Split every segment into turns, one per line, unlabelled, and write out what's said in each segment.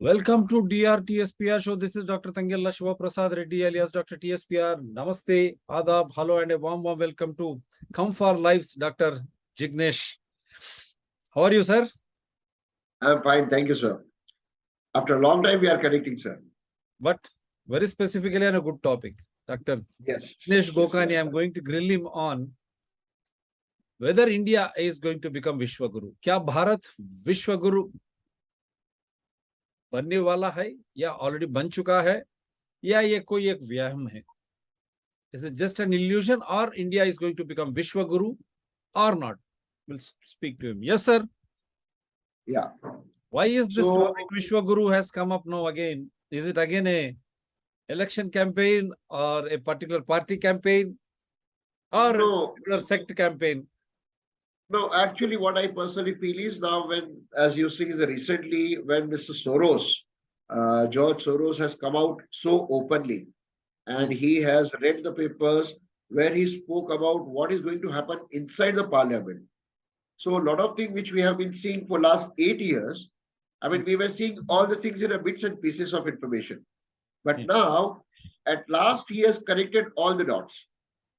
Welcome to DRTSPR show. This is Dr. Tangella Shiva Prasad Reddy alias Dr. TSPR. Namaste, Adab, hello, and a warm welcome to Come for Lives, Dr. Jignesh. How are you, sir?
I'm fine, thank you, sir. After a long time, we are connecting, sir.
But very specifically on a good topic. Dr.
Yes.
Jignesh Gokani, I'm going to grill him on whether India is going to become Vishwaguru. क्या भारत विश्वगुरु बनने वाला है या already बन चुका है या ये कोई एक व्यायाम है? Is it just an illusion or India is going to become Vishwaguru or not? We'll speak to him. Yes, sir.
Yeah.
Why is this topic Vishwaguru has come up now again? Is it again a election campaign or a particular party campaign or a particular sect campaign?
No, actually, what I personally feel is now as you see recently, when Mr. Soros, George Soros has come out so openly and he has read the papers where he spoke about what is going to happen inside the parliament. So a lot of things which we have been seeing for last 8 years, I mean, we were seeing all the things in a bits and pieces of information. But now, at last, he has connected all the dots.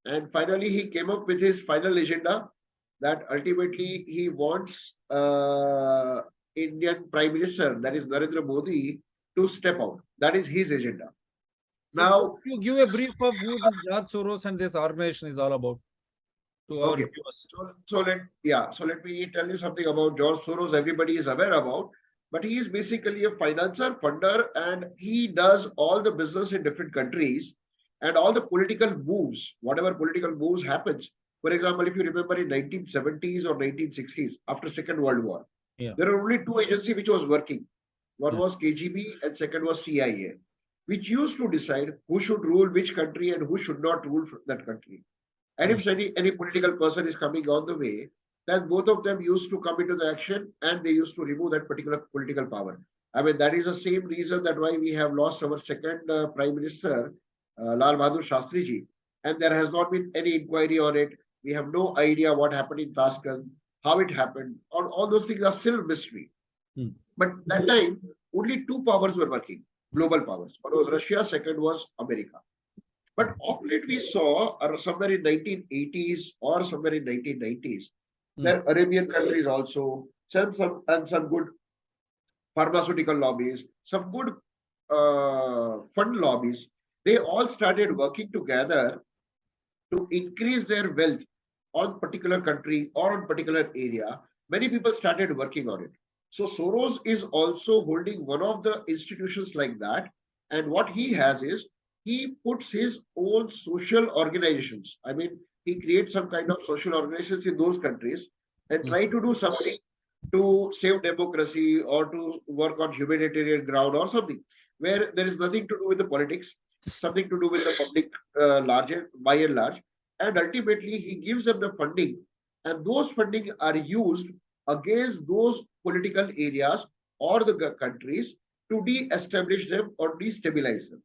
And finally, he came up with his final agenda that ultimately he wants Indian Prime Minister, that is Narendra Modi, to step out. That is his agenda.
So now, you give a brief of who this George Soros and this organization is all about.
Okay. So let me tell you something about George Soros. Everybody is aware about, but he is basically a financier, funder, and he does all the business in different countries and all the political moves, whatever political moves happens. For example, if you remember in 1970s or 1960s, after Second World War, there are only two agencies which was working. One was KGB and second was CIA, which used to decide who should rule which country and who should not rule that country. And if any political person is coming on the way, then both of them used to come into the action and they used to remove that particular political power. I mean, that is the same reason that why we have lost our second Prime Minister, Lal Bahadur Shastri ji, and there has not been any inquiry on it. We have no idea what happened in Tashkent, how it happened. All those things are still mystery. But that time, only two powers were working, global powers. One was Russia, second was America. But of late we saw somewhere in 1980s or somewhere in 1990s, there are Arabian countries also, some good pharmaceutical lobbies, some good fund lobbies. They all started working together to increase their wealth on particular country or on particular area. Many people started working on it. So Soros is also holding one of the institutions like that. And what he has is, he puts his own social organizations. I mean, he creates some kind of social organizations in those countries and try to do something to save democracy or to work on humanitarian ground or something where there is nothing to do with the politics, something to do with the public by and large. And ultimately, he gives them the funding. And those funding are used against those political areas or the countries to de-establish them or destabilize them.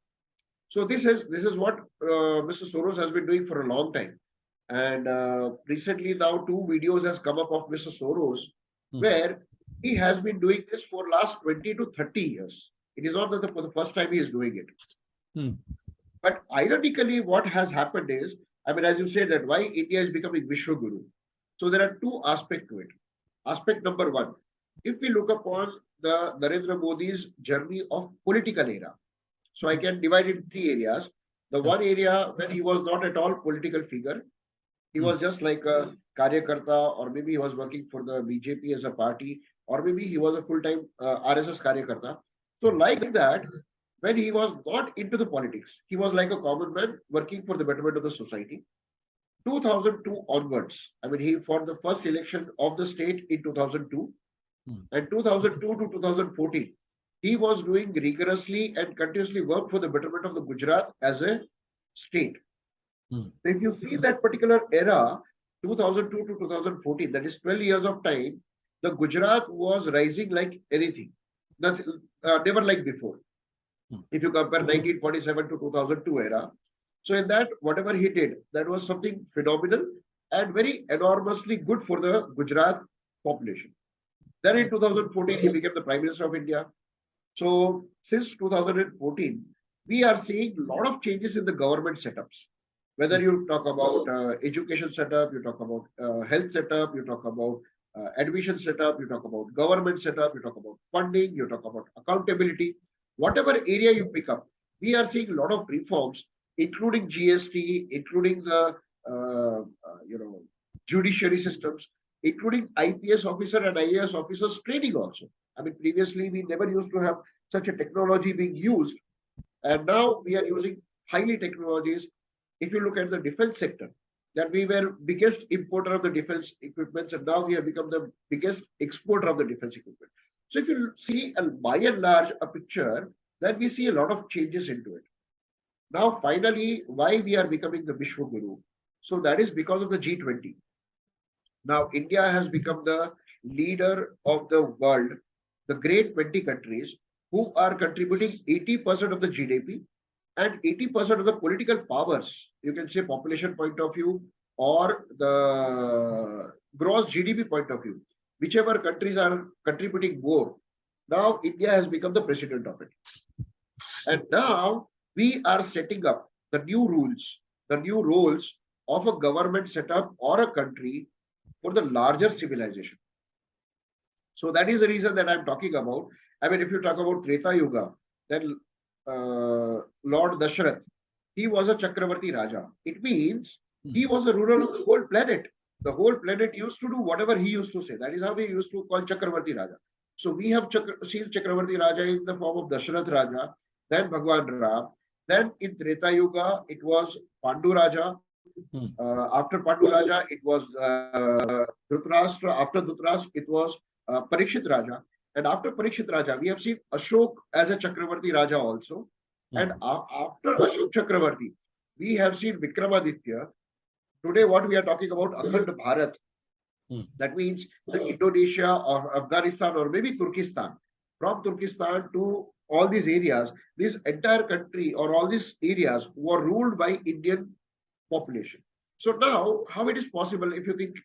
So this is what Mr. Soros has been doing for a long time. And recently now 2 videos has come up of Mr. Soros where he has been doing this for last 20 to 30 years. It is not that for the first time he is doing it. But ironically, what has happened is, I mean, as you said that why India is becoming Vishwaguru. So there are two aspects to it. Aspect number one, if we look upon the Narendra Modi's journey of political era, so I can divide it in 3 areas. The one area where he was not at all political figure, he was just like a Karyakarta, or maybe he was working for the BJP as a party, or maybe he was a full-time RSS Karyakarta. So like that, when he was not into the politics, he was like a common man working for the betterment of the society. 2002 onwards, I mean, he fought the first election of the state in 2002, and 2002 to 2014, he was doing rigorously and continuously work for the betterment of the Gujarat as a state. So if you see that particular era, 2002 to 2014, that is 12 years of time, the Gujarat was rising like anything, never like before. If you compare 1947 to 2002 era, so in that, whatever he did, that was something phenomenal and very enormously good for the Gujarat population. Then in 2014, he became the Prime Minister of India. So since 2014, we are seeing a lot of changes in the government setups. Whether you talk about education setup, you talk about health setup, you talk about admission setup, you talk about government setup, you talk about funding, you talk about accountability, whatever area you pick up, we are seeing a lot of reforms, including GST, including the judiciary systems, including IPS officer and IAS officers training also. I mean, previously we never used to have such a technology being used, and now we are using highly technologies. If you look at the defense sector, that we were biggest importer of the defense equipments, and now we have become the biggest exporter of the defense equipment. So if you see by and large a picture, then we see a lot of changes into it. Now, finally, why we are becoming the Vishwa Guru? So that is because of the G20. Now, India has become the leader of the world, the great 20 countries who are contributing 80% of the GDP and 80% of the political powers, you can say population point of view or the gross GDP point of view, whichever countries are contributing more. Now, India has become the president of it. And now we are setting up the new rules, the new roles of a government setup or a country for the larger civilization. So that is the reason that I'm talking about. I mean, if you talk about Treta Yuga, then Lord Dashrath, he was a Chakravarti Raja. It means he was the ruler of the whole planet. The whole planet used to do whatever he used to say. That is how we used to call Chakravarti Raja. So we have seen Chakravarti Raja in the form of Dashrath Raja, then Bhagwan Ram. Then in Treta Yuga, it was Pandu Raja. After Pandu Raja, it was Dhritarashtra. After Dhritarashtra, it was Parikshit Raja. And after Parikshit Raja, we have seen Ashok as a Chakravarti Raja also. And after Ashok Chakravarti, we have seen Vikramaditya. Today, what we are talking about, Akhand Bharat. That means the Indonesia or Afghanistan or maybe Turkestan. From Turkestan to all these areas, this entire country or all these areas were ruled by Indian population. So now, how it is possible, if you think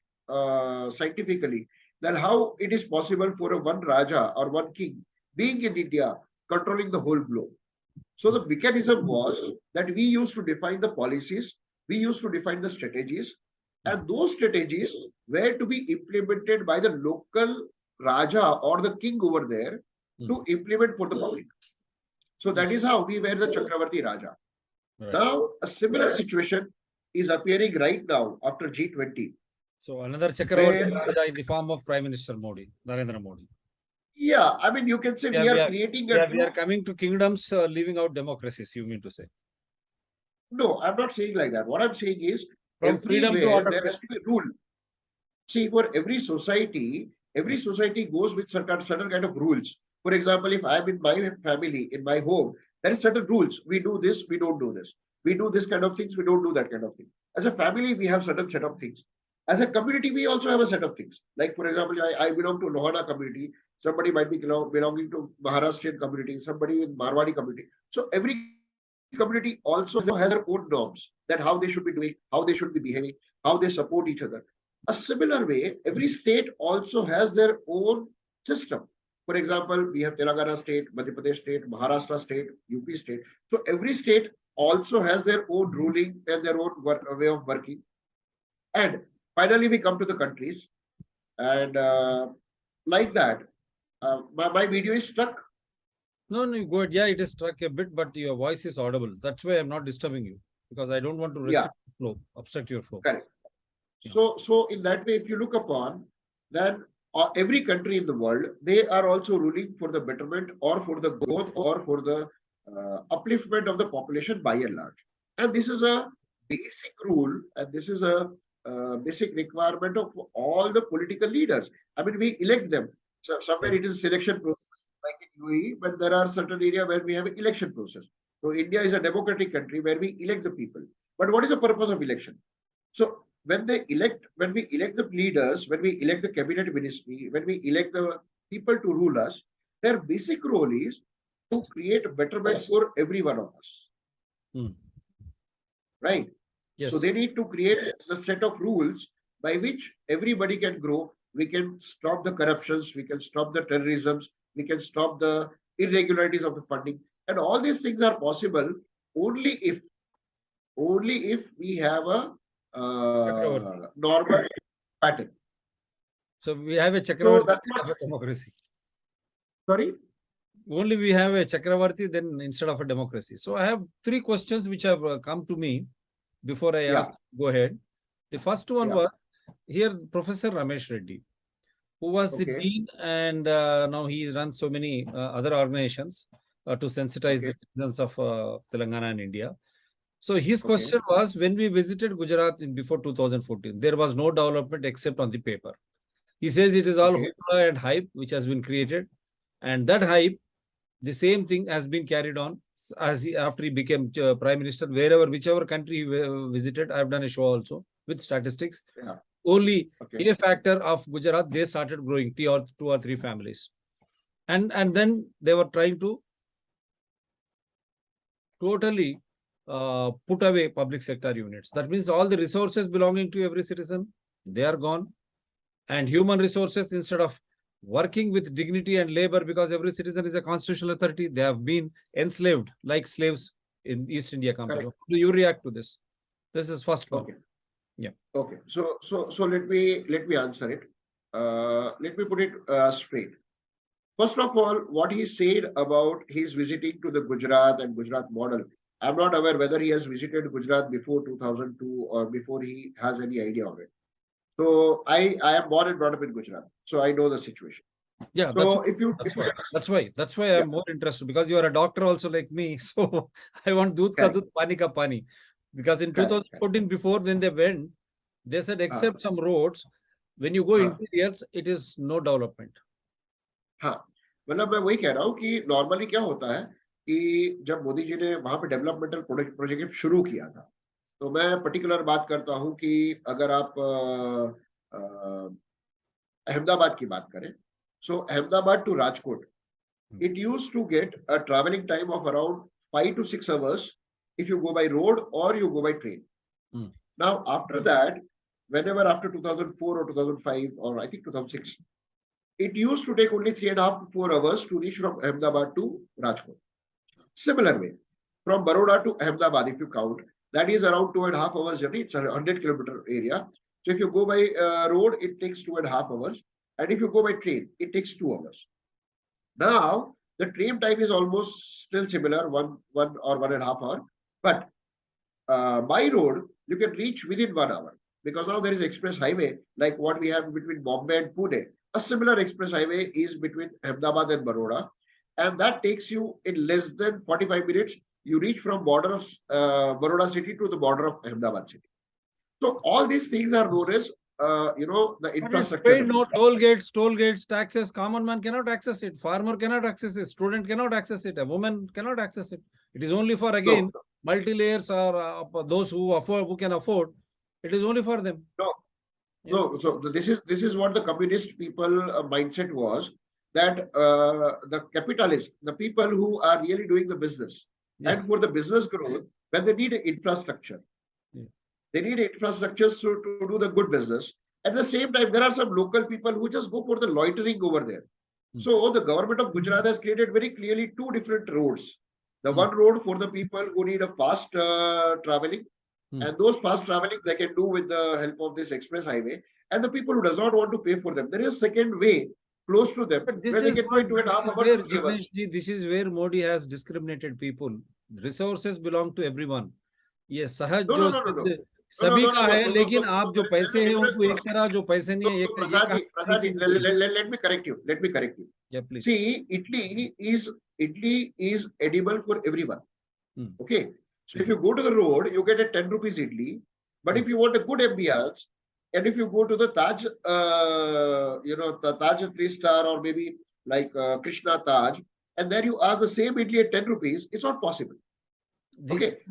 scientifically, then how it is possible for a one Raja or one king being in India, controlling the whole globe. So the mechanism was that we used to define the policies, we used to define the strategies, and those strategies were to be implemented by the local Raja or the king over there to implement for the public. So that is how we were the Chakravarti Raja. Right. Now, a similar situation is appearing right now after G20.
So another Chakravarti Raja in the form of Prime Minister Modi, Narendra Modi.
Yeah, I mean, you can say we are creating a...
we are coming to kingdoms, leaving out democracies, you mean to say?
No, I'm not saying like that. What I'm saying is,
from freedom to autocracy,
there has to be rule. See, for every society goes with certain kind of rules. For example, if I'm in my family, in my home, there is certain rules. We do this, we don't do this. We do this kind of things, we don't do that kind of thing. As a family, we have certain set of things. As a community, we also have a set of things. Like, for example, I belong to Lohana community. Somebody might be belonging to Maharashtrian community, somebody in Marwadi community. So every community also has their own norms, that how they should be doing, how they should be behaving, how they support each other. A similar way, every state also has their own system. For example, we have Telangana state, Madhya Pradesh state, Maharashtra state, UP state. So every state also has their own ruling and their own way of working. And finally, we come to the countries. And like that, my video is stuck.
No, go ahead. Yeah, it is struck a bit, but your voice is audible. That's why I'm not disturbing you, because I don't want to restrict your flow, obstruct your flow.
Correct. Yeah. So in that way, if you look upon, then every country in the world, they are also ruling for the betterment or for the growth or for the upliftment of the population by and large. And this is a basic rule, and this is a basic requirement of all the political leaders. I mean, we elect them. So somewhere it is a selection process, like in UAE, but there are certain areas where we have an election process. So India is a democratic country where we elect the people. But what is the purpose of election? So when we elect the leaders, when we elect the cabinet ministry, when we elect the people to rule us, their basic role is to create a betterment for every one of us. Right? Yes. So they need to create a set of rules by which everybody can grow. We can stop the corruptions, we can stop the terrorisms, we can stop the irregularities of the funding, and all these things are possible only if we have a
Chakravarti.
normal pattern.
So we have a
So
Chakravarti
that's
instead of
what.
a democracy.
Sorry.
Only we have a Chakravarti then instead of a democracy. So I have three questions which have come to me before I
Yeah.
ask. Go ahead. The first one
Yeah.
was here Professor Ramesh Reddy, who was the
Okay.
dean, and now he runs so many other organizations to sensitize
Okay.
the citizens of Telangana and India. So his
Okay.
question was, when we visited Gujarat before 2014, there was no development except on the paper. He says it is all
Okay.
hoopla and hype which has been created, and that hype, the same thing has been carried on after he became prime minister. Whichever country he visited, I've done a show also with statistics.
Yeah.
Only
Okay.
a factor of Gujarat, they started growing two or three families, and then they were trying to totally put away public sector units. That means all the resources belonging to every citizen, they are gone, and human resources, instead of working with dignity and labor, because every citizen is a constitutional authority, they have been enslaved like slaves in East India Company.
Correct.
How do you react to this? This is first one.
Okay.
Yeah.
Okay. So let me answer it. Let me put it straight. First of all, what he said about his visiting to the Gujarat and Gujarat model, I'm not aware whether he has visited Gujarat before 2002 or before he has any idea of it. So I am born and brought up in Gujarat, so I know the situation.
Yeah,
So
that's why I'm more interested, because you are a doctor also like me. So I want doodh ka doodh, pani ka pani. Because in 2014, before when they went, they said except some roads, when you go interiors, it is no development.
हाँ, मतलब मैं वही कह रहा हूँ कि normally क्या होता है कि जब मोदी जी ने वहां पे डेवलपमेंटल प्रोजेक्ट शुरू किया था, तो मैं पर्टिकुलर बात करता हूँ कि अगर आप अहमदाबाद की बात करें, so Ahmedabad to Rajkot, it used to get a traveling time of around 5 to 6 hours if you go by road or you go by train. Now, after that, whenever after 2004 or 2005 or I think 2006, it used to take only 3.5 to 4 hours to reach from Ahmedabad to Rajkot. Similar way, from Baroda to Ahmedabad, if you count, that is around 2.5 hours journey. It's a 100-kilometer area. So if you go by road, it takes 2.5 hours. And if you go by train, it takes 2 hours. Now, the train time is almost still similar, one or 1.5 hours. But by road, you can reach within 1 hour. Because now there is express highway, like what we have between Bombay and Pune. A similar express highway is between Ahmedabad and Baroda. And that takes you in less than 45 minutes. You reach from border of Baroda city to the border of Ahmedabad city. So all these things are known as, the infrastructure.
No toll gates, taxes. Common man cannot access it. Farmer cannot access it. Student cannot access it. A woman cannot access it. It is only for, again, multi-layers or those who can afford. It is only for them.
No, so this is what the communist people mindset was, that the capitalists, the people who are really doing the business, and for the business growth, when they need infrastructure, they need infrastructures to do the good business. At the same time, there are some local people who just go for the loitering over there. So the government of Gujarat has created very clearly two different roads. The one road for the people who need a fast traveling, and those fast traveling they can do with the help of this express highway. And the people who does not want to pay for them, there is a second way close to them,
but this
where they
is
can go in 2.5 hours.
This is where Modi has discriminated people. Resources belong to everyone. Yes, सहज जो सभी का है, लेकिन आप जो पैसे हैं उनको एक तरह, जो पैसे नहीं है एक
let me correct you.
Yeah, please.
See, idli is edible for everyone. Okay, so if you go to the road, you get a 10 rupees idli. But if you want a good ambience, and if you go to the Taj, the Taj 3-star or maybe like Krishna Taj, and then you ask the same idli at 10 rupees, it's not possible.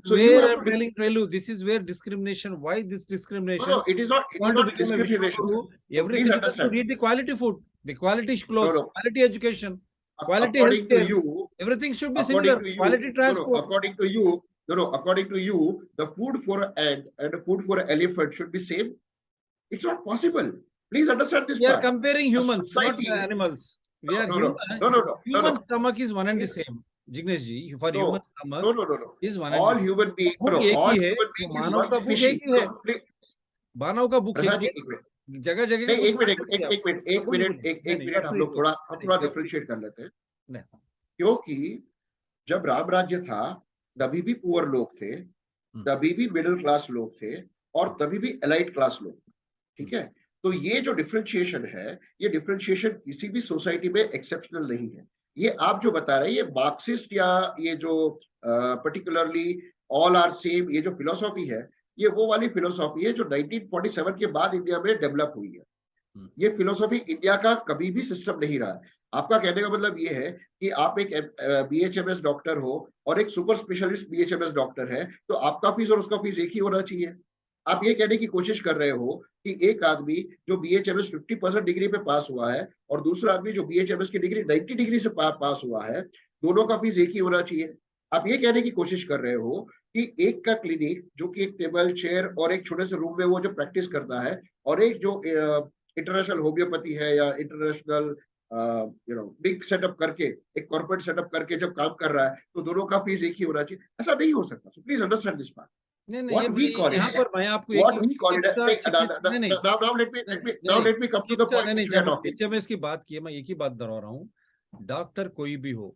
So where I'm telling you, this is where discrimination. Why this discrimination?
No, it is not. It is not discrimination.
Every citizen should eat the quality food, the quality clothes, quality education, quality healthcare. Everything should be similar. Quality transport.
According to you, the food for an ant and the food for an elephant should be same. It's not possible. Please understand this.
We are comparing humans, not animals. We are
No, no,
human.
no, no, no, no,
Human
no.
stomach is one and the
Is-
same. Jignesh ji, for
No,
human stomach
no, no, no, no.
is one and the
All
same.
human being,
भूख
no,
एक
all
ही है,
human
वो
being is
Manav
one
का भूख एक
species.
ही है,
No, please,
मानव का भूख एक
प्रसाद
ही
जी,
है,
एक मिनट,
जगह जगह का
नहीं,
कुछ
एक मिनट,
अलग है।
एक मिनट, एक
बोलिए,
मिनट,
बोलिए।
एक
नहीं,
minute,
you are free to-
हम
नहीं,
थोड़ा
you are free
डिफरेंशिएट कर लेते हैं,
to- नहीं,
क्योंकि जब राम राज्य था तभी भी पुअर लोग थे, तभी भी मिडिल क्लास लोग थे, और तभी भी एलाइट क्लास लोग थे, ठीक है। तो ये जो डिफरेंशिएशन है, ये डिफरेंशिएशन किसी भी सोसाइटी में एक्सेप्शनल नहीं है। ये आप जो बता रहे हैं, ये मार्क्सिस्ट या ये जो पर्टिकुलरली ऑल आर सेम, ये जो फिलोसॉफी है, ये वो वाली फिलोसॉफी है जो 1947 के बाद इंडिया में डेवलप हुई है। ये फिलोसॉफी इंडिया का कभी भी सिस्टम नहीं रहा है। आपका कहने का मतलब ये है कि आप एक बीएचएमएस डॉक्टर हो और एक सुपर स्पेशलिस्ट बीएचएमएस डॉक्टर है, तो आपका फीस और उसका फीस एक ही होना चाहिए। आप ये कहने की कोशिश कर रहे हो कि एक आदमी जो बीएचएमएस 50% डिग्री पे पास हुआ है और दूसरा आदमी जो बीएचएमएस की डिग्री 90 डिग्री से पास हुआ है, दोनों का फीस एक ही होना चाहिए। आप ये कहने की कोशिश कर रहे हो कि एक का क्लिनिक जो कि एक टेबल चेयर और एक छोटे से रूम में वो जो प्रैक्टिस करता है, और एक जो इंटरनेशनल होम्योपैथी है या इंटरनेशनल बिग सेटअप करके, एक कॉर्पोरेट सेटअप करके जब काम कर रहा है, तो दोनों का फीस एक ही होना चाहिए। ऐसा नहीं हो सकता। So please understand this part.
नहीं,
What we call
यहाँ
it,
पर मैं आपको एक
what
he
we call it,
नहीं, नहीं,
now let me come to the point
नहीं,
which we are
जब
talking.
बीएचएमएस की बात की है, मैं एक ही बात दोहरा रहा हूँ, डॉक्टर कोई भी हो,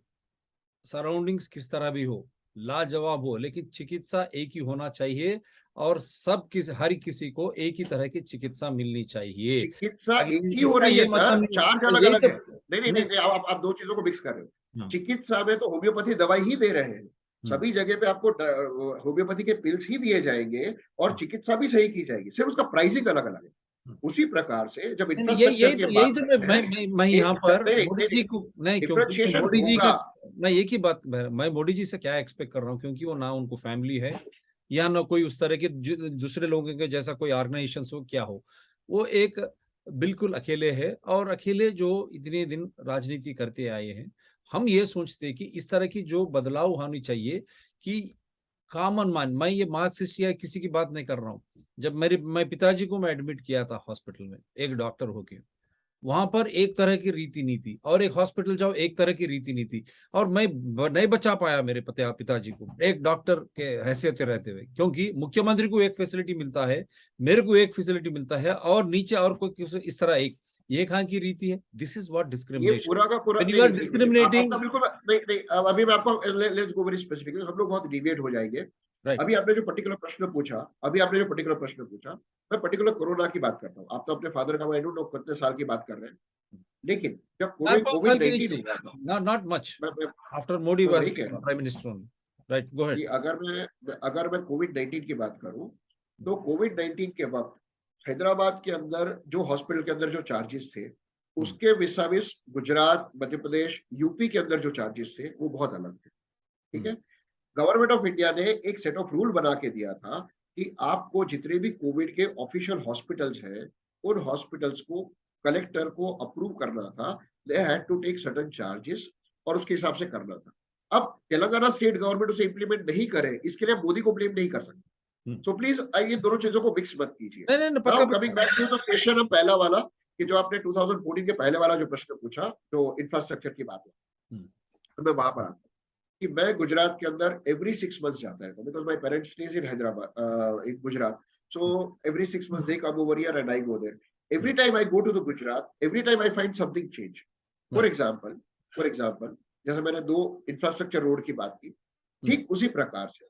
सराउंडिंग्स किस तरह भी हो, लाजवाब हो, लेकिन चिकित्सा एक ही होना चाहिए और हर किसी को एक ही तरह की चिकित्सा मिलनी चाहिए।
चिकित्सा एक ही हो
इसका
रही है
ये मतलब
सर,
नहीं,
चार्ज
तो
अलग
यही
अलग
तो-
है। नहीं, आप दो चीजों को मिक्स कर रहे हो।
हाँ।
चिकित्सा में तो होम्योपैथी दवाई ही दे रहे हैं, सभी जगह पे आपको होम्योपैथी के पिल्स ही दिए जाएंगे और चिकित्सा भी सही की जाएगी, सिर्फ उसका प्राइसिंग अलग अलग है। उसी प्रकार से जब
नहीं,
इंफ्रास्ट्रक्चर की
यही
बात
तो
करते हैं,
मैं यहाँ पर मोदी जी को नहीं, क्योंकि
डिफरेंशिएशन
मोदी जी
होगा।
का मैं एक ही बात, मैं मोदी जी से क्या एक्सपेक्ट कर रहा हूँ, क्योंकि वो ना उनको फैमिली है या ना कोई उस तरह के दूसरे लोगों के जैसा कोई ऑर्गेनाइजेशन हो, क्या हो, वो एक बिल्कुल अकेले है, और अकेले जो इतने दिन राजनीति करते आए हैं। हम ये सोचते हैं कि इस तरह की जो बदलाव होनी चाहिए कि कॉमन मैन, मैं ये मार्क्सिस्ट या किसी की बात नहीं कर रहा हूँ। जब मैं पिताजी को मैं एडमिट किया था हॉस्पिटल में एक डॉक्टर होके, वहां पर एक तरह की रीति नीति, और एक हॉस्पिटल जाओ एक तरह की रीति नीति, और मैं नहीं बचा पाया मेरे पिताजी को एक डॉक्टर के हैसियत रहते हुए, क्योंकि मुख्यमंत्री को एक फैसिलिटी मिलता है, मेरे को एक फैसिलिटी मिलता है, और नीचे और कोई इस तरह एक, ये कहाँ की रीति है? दिस इज व्हाट
ये
डिस्क्रिमिनेशन।
पूरा का पूरा
When you
नहीं,
are
एक मिनट,
discriminating,
आपका बिल्कुल नहीं, अब अभी मैं आपको लेट्स गो वेरी स्पेसिफिक, हम लोग बहुत डिबेट हो जाएंगे।
right?
अभी आपने जो पर्टिकुलर प्रश्न पूछा, मैं पर्टिकुलर कोरोना की बात करता हूँ। आप तो अपने फादर का, आई डोंट नो कितने साल की बात कर रहे हैं, लेकिन जब
4-5 साल की नहीं
कोविड-19
थी,
हुआ था,
not much
मैं
after Modi
तो
was
वही कह रहा हूँ
prime minister only, right? Go ahead.
कि अगर मैं कोविड-19 की बात करूं, तो कोविड-19 के वक्त हैदराबाद के अंदर जो हॉस्पिटल के अंदर जो चार्जेस थे, उसके विसाविस गुजरात, मध्य प्रदेश, यूपी के अंदर जो चार्जेस थे, वो बहुत अलग थे, ठीक है। गवर्नमेंट ऑफ इंडिया ने एक सेट ऑफ रूल बना के दिया था कि आपको जितने भी कोविड के ऑफिशियल हॉस्पिटल्स हैं, उन हॉस्पिटल्स को कलेक्टर को अप्रूव करना था, they had to take certain charges, और उसके हिसाब से करना था। अब तेलंगाना स्टेट गवर्नमेंट उसे इंप्लीमेंट नहीं करे, इसके लिए मोदी को ब्लेम नहीं कर सकते। सो प्लीज ये दोनों चीजों को मिक्स मत कीजिए।
नहीं,
now coming back to the question of पहला वाला, कि जो आपने 2014 के पहले वाला जो प्रश्न पूछा, जो इंफ्रास्ट्रक्चर की बात है, तो मैं वहां पर आता हूँ कि मैं गुजरात के अंदर एवरी 6 मंथ्स जाता है, because my parents stays in Hyderabad, in Gujarat, so every 6 months they come over here and I go there. Every time I go to the Gujarat, every time I find something change. For example, जैसे मैंने 2 infrastructure road की बात की, ठीक उसी प्रकार से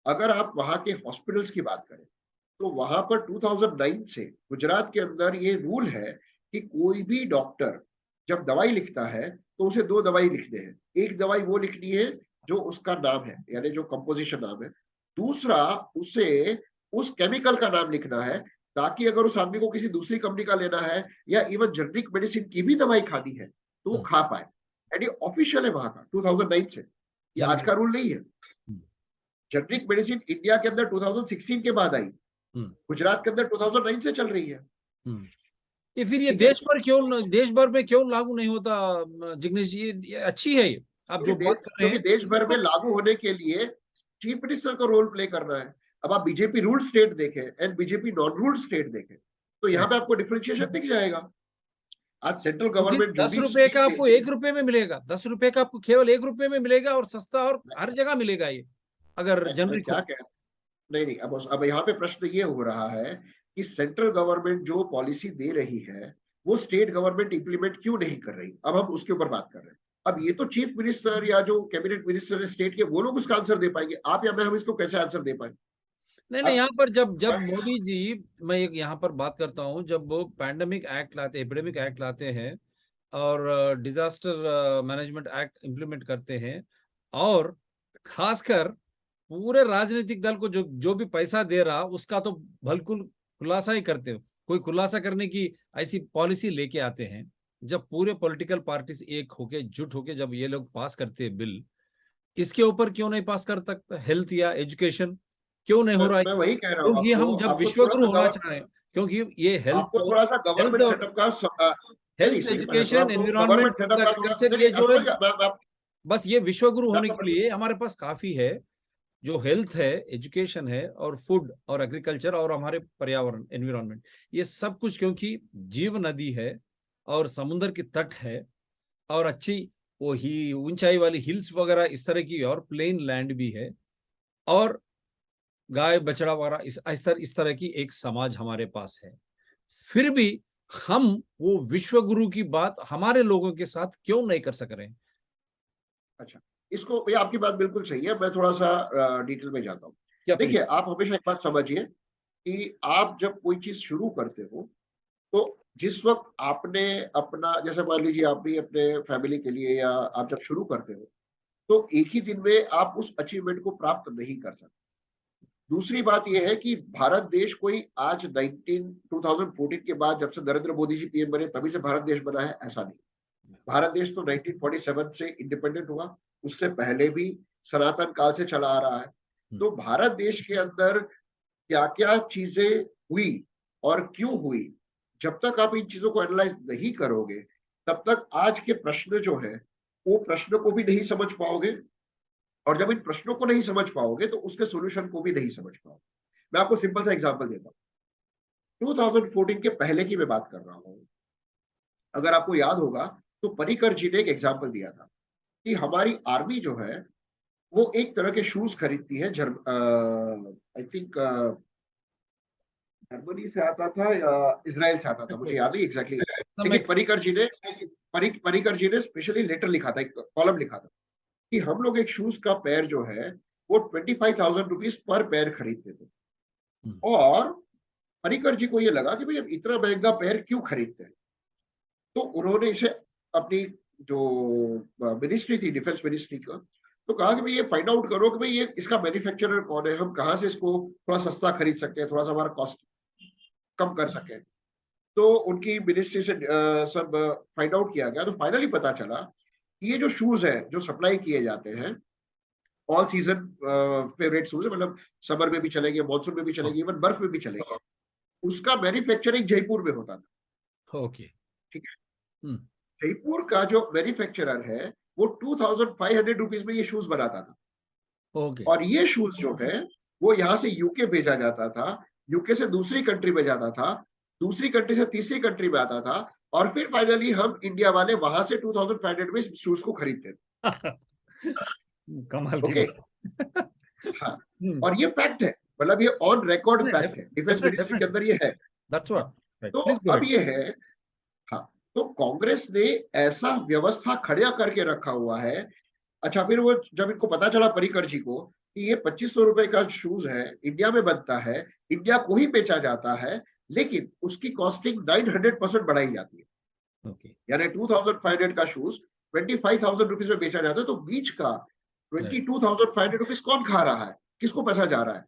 अगर आप वहां के हॉस्पिटल्स की बात करें, तो वहां पर 2009 से गुजरात के अंदर ये रूल है कि कोई भी डॉक्टर जब दवाई लिखता है, तो उसे 2 दवाई लिखने हैं। एक दवाई वो लिखनी है जो उसका नाम है, यानी जो कंपोजिशन नाम है। दूसरा, उसे उस केमिकल का नाम लिखना है, ताकि अगर उस आदमी को किसी दूसरी कंपनी का लेना है या इवन जेनरिक मेडिसिन की भी दवाई खानी है, तो वो खा पाए। एंड ये ऑफिशियल है वहां का 2009 से, ये आज का रूल नहीं है। जेनरिक मेडिसिन इंडिया के अंदर 2016 के बाद आई, गुजरात के अंदर 2009 से चल रही है।
ये फिर ये देश भर में क्यों लागू नहीं होता जिग्नेश जी? ये अच्छी है, ये आप जो बात कर रहे हैं,
क्योंकि देश भर में लागू होने के लिए चीफ मिनिस्टर को रोल प्ले करना है। अब आप बीजेपी रूल स्टेट देखें and BJP non rule state देखें, तो यहाँ पे आपको डिफरेंशिएशन दिख जाएगा। आज सेंट्रल
क्योंकि
गवर्नमेंट जो
10
भी
रुपए का
स्कीम
आपको 1 रुपए में मिलेगा, 10 रुपए का आपको केवल 1 रुपए में मिलेगा और सस्ता और हर जगह मिलेगा ये, अगर
मैं
जनरिक
क्या
हो।
कह नहीं नहीं, अब यहाँ पे प्रश्न ये हो रहा है कि सेंट्रल गवर्नमेंट जो पॉलिसी दे रही है वो स्टेट गवर्नमेंट इंप्लीमेंट क्यों नहीं कर रही, अब हम उसके ऊपर बात कर रहे हैं। अब ये तो चीफ मिनिस्टर या जो कैबिनेट मिनिस्टर है स्टेट के, वो लोग उसका आंसर दे पाएंगे, आप या मैं हम इसको कैसे आंसर दे पाएंगे।
नहीं नहीं,
अब
यहाँ पर जब जब मोदी जी, मैं एक यहाँ पर बात करता हूँ, जब वो पैंडेमिक एक्ट लाते, एपिडेमिक एक्ट लाते हैं और डिजास्टर मैनेजमेंट एक्ट इंप्लीमेंट करते हैं, और खासकर पूरे राजनीतिक दल को जो जो भी पैसा दे रहा उसका तो बिल्कुल खुलासा ही करते हो, कोई खुलासा करने की ऐसी पॉलिसी लेके आते हैं। जब पूरे पॉलिटिकल पार्टीज एक होके जुट होके जब ये लोग पास करते हैं बिल, इसके ऊपर क्यों नहीं पास कर सकता? हेल्थ या एजुकेशन क्यों नहीं हो रहा है?
मैं वही कह रहा हूँ
क्योंकि
आपको,
हम जब
आपको थोड़ा
विश्वगुरु
सा
होना चाह रहे हैं, क्योंकि ये
आपको थोड़ा सा
हेल्थ
गवर्नमेंट
और
सेटअप का नहीं नहीं,
हेल्थ,
सही मैं थोड़ा
एजुकेशन,
आपको
एनवायरमेंट,
गवर्नमेंट सेटअप का थोड़ा
एग्रीकल्चर,
नहीं
ये
नहीं,
जो है,
समझ गया
बस ये विश्वगुरु
मैं
होने
आपका
के
प्रश्न
लिए हमारे पास काफी है। जो हेल्थ है, एजुकेशन है, और फूड और एग्रीकल्चर और हमारे पर्यावरण, एनवायरमेंट, ये सब कुछ, क्योंकि जीव नदी है और समुद्र की तट है और अच्छी वो ही ऊंचाई वाली हिल्स वगैरह इस तरह की, और प्लेन लैंड भी है, और गाय बछड़ा वगैरह इस तरह की एक समाज हमारे पास है। फिर भी हम वो विश्वगुरु की बात हमारे लोगों के साथ क्यों नहीं कर सक रहे हैं?
अच्छा, इसको ये आपकी बात बिल्कुल सही है, मैं थोड़ा सा डिटेल में जाता हूँ।
क्या
देखिए,
प्लीज।
आप हमेशा एक बात समझिए कि आप जब कोई चीज शुरू करते हो तो जिस वक्त आपने अपना, जैसे मान लीजिए आप भी अपने फैमिली के लिए या आप जब शुरू करते हो तो एक ही दिन में आप उस अचीवमेंट को प्राप्त नहीं कर सकते। दूसरी बात यह है कि भारत देश कोई आज 2014 के बाद जब से नरेंद्र मोदी जी पीएम बने तभी से भारत देश बना है, ऐसा नहीं। भारत देश तो 1947 से इंडिपेंडेंट हुआ, उससे पहले भी सनातन काल से चला आ रहा है। तो भारत देश के अंदर क्या क्या चीजें हुई और क्यों हुई, जब तक आप इन चीजों को एनालाइज नहीं करोगे तब तक आज के प्रश्न जो है वो प्रश्न को भी नहीं समझ पाओगे, और जब इन प्रश्नों को नहीं समझ पाओगे तो उसके सॉल्यूशन को भी नहीं समझ पाओगे। मैं आपको सिंपल सा एग्जांपल देता हूँ, 2014 के पहले की मैं बात कर रहा हूँ। अगर आपको याद होगा तो पर्रिकर जी ने एक एग्जांपल दिया था कि हमारी आर्मी जो है वो एक तरह के शूज खरीदती है, आई थिंक जर्मनी से आता था या इसराइल से आता था, मुझे याद नहीं एग्जैक्टली। लेकिन पर्रिकर जी ने स्पेशली लेटर लिखा था, एक कॉलम लिखा था कि हम लोग एक शूज का पैर जो है वो 25,000 रुपीज पर पैर खरीदते थे। और पर्रिकर जी को ये लगा कि भाई अब इतना महंगा पैर क्यों खरीदते हैं, तो उन्होंने इसे अपनी जो मिनिस्ट्री थी, डिफेंस मिनिस्ट्री का, तो कहा कि भाई ये फाइंड आउट करो कि भाई ये इसका मैन्युफैक्चरर कौन है, हम कहाँ से इसको थोड़ा सस्ता खरीद सकते हैं, थोड़ा सा हमारा कॉस्ट कम कर सके। तो उनकी मिनिस्ट्री से सब फाइंड आउट किया गया, तो फाइनली पता चला कि ये जो शूज है जो सप्लाई किए जाते हैं, ऑल सीजन फेवरेट शूज है, मतलब समर में भी चलेंगे, मानसून में भी चलेंगे, इवन बर्फ में भी चलेंगे, उसका मैन्युफैक्चरिंग जयपुर में होता था।
ओके।
ठीक है, जयपुर का जो मैन्युफैक्चरर है वो 2,500 रुपीज में ये शूज बनाता था।
ओके।
और ये शूज जो है वो यहाँ से यूके भेजा जाता था, यूके से दूसरी कंट्री में जाता था, दूसरी कंट्री से तीसरी कंट्री में आता था, और फिर फाइनली हम इंडिया वाले वहां से 2,500 में शूज को खरीदते थे।
कमाल की
ओके,
बात।
हाँ, और ये फैक्ट है, मतलब ये ऑन रिकॉर्ड फैक्ट है, डिफेंस
डेफिनेटली
मिनिस्ट्री के
डेफिनेटली,
अंदर ये है।
दैट्स
हाँ,
व्हाट, राइट,
तो
प्लीज गो
अब
अहेड।
ये है, हाँ, तो कांग्रेस ने ऐसा व्यवस्था खड़ा करके रखा हुआ है। अच्छा, फिर वो जब इनको पता चला पर्रिकर जी को कि ये 2,500 रुपए का शूज है, इंडिया में बनता है, इंडिया को ही बेचा जाता है, लेकिन उसकी कॉस्टिंग 900% बढ़ाई जाती है।
ओके,
यानी 2,500 का शूज 25,000 रुपीज में बेचा जाता है, तो बीच का
राइट।
22,500 रुपीज कौन खा रहा है, किसको पैसा जा रहा है।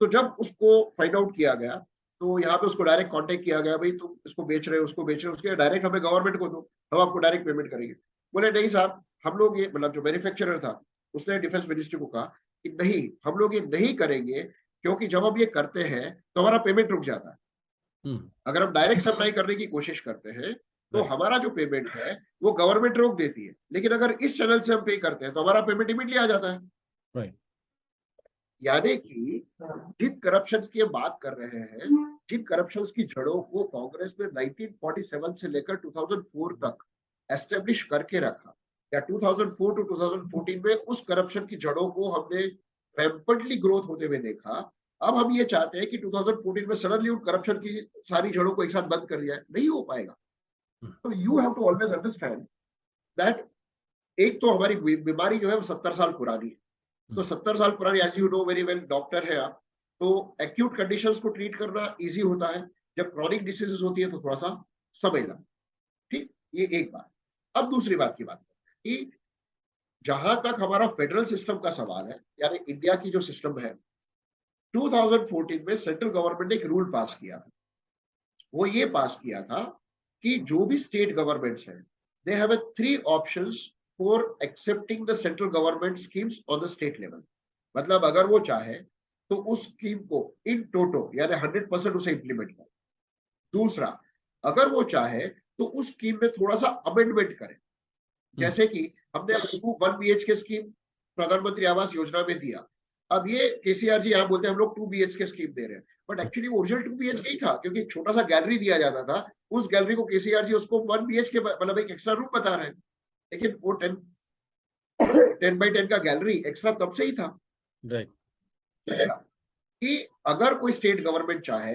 तो जब उसको फाइंड आउट किया गया तो यहाँ पे उसको डायरेक्ट कांटेक्ट किया गया, भाई तुम इसको बेच रहे हो, उसको बेच रहे हो, उसके डायरेक्ट हमें गवर्नमेंट को दो, हम आपको डायरेक्ट पेमेंट करेंगे। बोले नहीं साहब, हम लोग ये, मतलब जो मैन्युफैक्चरर था उसने डिफेंस मिनिस्ट्री को कहा कि नहीं, हम लोग ये नहीं करेंगे, क्योंकि जब हम ये करते हैं तो हमारा पेमेंट रुक जाता है। अगर हम डायरेक्ट सप्लाई करने की कोशिश करते हैं तो
राइट।
हमारा जो पेमेंट है वो गवर्नमेंट रोक देती है, लेकिन अगर इस चैनल से हम पे करते हैं तो हमारा पेमेंट इमीडिएटली आ जाता है।
राइट।
यानी कि जिन करप्शन की बात कर रहे हैं, जिन करप्शन की जड़ों को कांग्रेस ने 1947 से लेकर 2004 तक एस्टेब्लिश करके रखा, या 2004 टू 2014 में उस करप्शन की जड़ों को हमने रैम्पेंटली ग्रोथ होते हुए देखा। अब हम ये चाहते हैं कि 2014 में सडनली उन करप्शन की सारी जड़ों को एक साथ बंद कर दिया है, नहीं हो पाएगा। तो you have to always understand that एक तो हमारी बीमारी जो है वो 70 साल पुरानी है। तो 70 साल पुरानी, as you know very well, doctor है आप, तो एक्यूट कंडीशंस को ट्रीट करना इजी होता है, जब क्रॉनिक डिसीजेस होती है तो थोड़ा सा समय लगता है। ठीक, ये एक बात। अब दूसरी बात की बात कि जहां तक हमारा फेडरल सिस्टम का सवाल है, यानी इंडिया की जो सिस्टम है, 2014 में सेंट्रल गवर्नमेंट ने एक रूल पास किया था। वो ये पास किया था कि जो भी स्टेट गवर्नमेंट्स हैं, they have 3 options for accepting the central government schemes on the state level. मतलब अगर वो चाहे तो उस स्कीम को इन टोटो यानी 100% उसे इंप्लीमेंट करे। दूसरा, अगर वो चाहे तो उस स्कीम में थोड़ा सा अमेंडमेंट करे, जैसे कि हमने 1 BHK स्कीम प्रधानमंत्री आवास योजना में दिया। अब ये केसीआर जी यहाँ बोलते हैं हम लोग 2 BHK स्कीम दे रहे हैं, बट एक्चुअली ओरिजिनल 2 BHK ही था, क्योंकि एक छोटा सा गैलरी दिया जाता था। उस गैलरी को केसीआर जी उसको 1 BHK मतलब एक एक्स्ट्रा रूम बता रहे हैं, लेकिन वो 10 by 10 का गैलरी एक्स्ट्रा तब से ही था। कि अगर कोई स्टेट गवर्नमेंट चाहे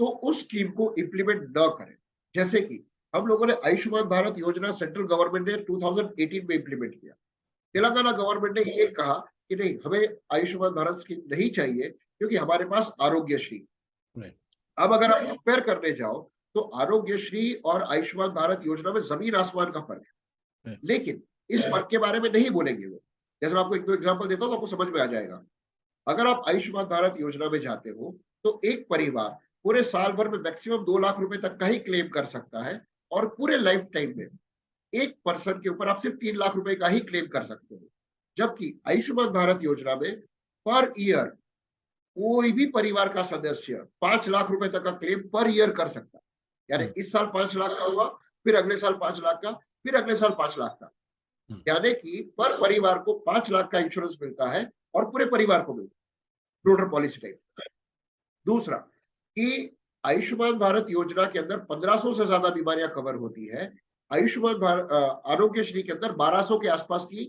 तो उस स्कीम को इंप्लीमेंट न करे, जैसे कि हम लोगों ने आयुष्मान भारत योजना सेंट्रल गवर्नमेंट ने 2018 में इंप्लीमेंट किया। तेलंगाना गवर्नमेंट ने ये कहा कि नहीं, हमें आयुष्मान भारत स्कीम नहीं चाहिए क्योंकि हमारे पास आरोग्यश्री। अब अगर आप कंपेयर करने जाओ तो आरोग्यश्री और आयुष्मान भारत योजना में जमीन आसमान का फर्क है, लेकिन इस फर्क के बारे में नहीं बोलेंगे वो। जैसे मैं आपको 1-2 एग्जांपल देता हूं तो आपको समझ में आ जाएगा। अगर आप आयुष्मान भारत योजना में जाते हो तो एक परिवार पूरे साल भर में मैक्सिमम 2 लाख रुपए तक का ही क्लेम कर सकता है, और पूरे लाइफ टाइम में एक पर्सन के ऊपर आप सिर्फ 3 लाख रुपए का ही क्लेम कर सकते हो। जबकि आयुष्मान भारत योजना में पर ईयर कोई भी परिवार का सदस्य 5 लाख रुपए तक का क्लेम पर ईयर कर सकता है। यानी इस साल 5 लाख का हुआ, फिर अगले साल 5 लाख का, फिर अगले साल 5 लाख का, यानी कि पर परिवार को 5 लाख का इंश्योरेंस मिलता है और पूरे परिवार को मिलता है, टोटल पॉलिसी टाइप। दूसरा कि आयुष्मान भारत योजना के अंदर 1500 से ज्यादा बीमारियां कवर होती है, आयुष्मान भारत आरोग्यश्री के अंदर 1200 के आसपास की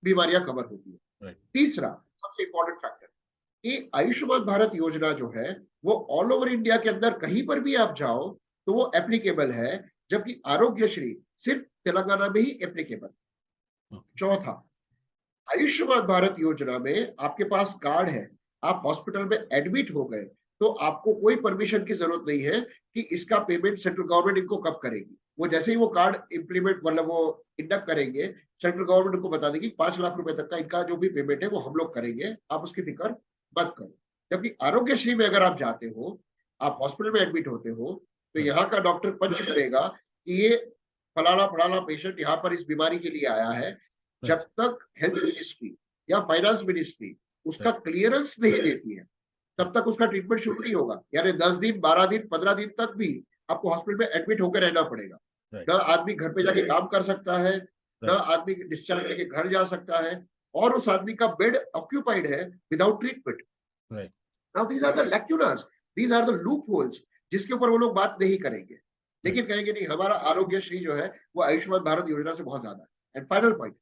बीमारियां कवर होती है। तीसरा सबसे इंपॉर्टेंट फैक्टर कि आयुष्मान भारत योजना जो है वो ऑल ओवर इंडिया के अंदर कहीं पर भी आप जाओ तो वो एप्लीकेबल है, जबकि आरोग्यश्री सिर्फ तेलंगाना में ही एप्लीकेबल। चौथा, आयुष्मान भारत योजना में आपके पास कार्ड है, आप हॉस्पिटल में एडमिट हो गए तो आपको कोई परमिशन की जरूरत नहीं है कि इसका पेमेंट सेंट्रल गवर्नमेंट इनको कब करेगी। वो जैसे ही वो कार्ड इंप्लीमेंट मतलब वो इंडक्ट करेंगे, सेंट्रल गवर्नमेंट को बता देगी 5 लाख रुपए तक का इनका जो भी पेमेंट है वो हम लोग करेंगे, आप उसकी फिक्र मत करो। जबकि आरोग्यश्री में अगर आप जाते हो, आप हॉस्पिटल में एडमिट होते हो, तो यहाँ का डॉक्टर पंच करेगा कि ये फलाना फलाना पेशेंट यहाँ पर इस बीमारी के लिए आया है। जब तक हेल्थ मिनिस्ट्री या फाइनेंस मिनिस्ट्री उसका क्लियरेंस नहीं देती है तब तक उसका ट्रीटमेंट शुरू नहीं होगा। यानी 10 दिन 12 दिन 15 दिन तक भी आपको हॉस्पिटल में एडमिट होकर रहना पड़ेगा। न आदमी घर पे जाके काम कर सकता है, न आदमी डिस्चार्ज लेके घर जा सकता है, और उस आदमी का बेड ऑक्यूपाइड है without treatment. Now these are the lacunas, these are the loopholes जिसके ऊपर वो लोग बात नहीं करेंगे, लेकिन कहेंगे नहीं हमारा आरोग्यश्री जो है वो आयुष्मान भारत योजना से बहुत ज्यादा है। एंड फाइनल पॉइंट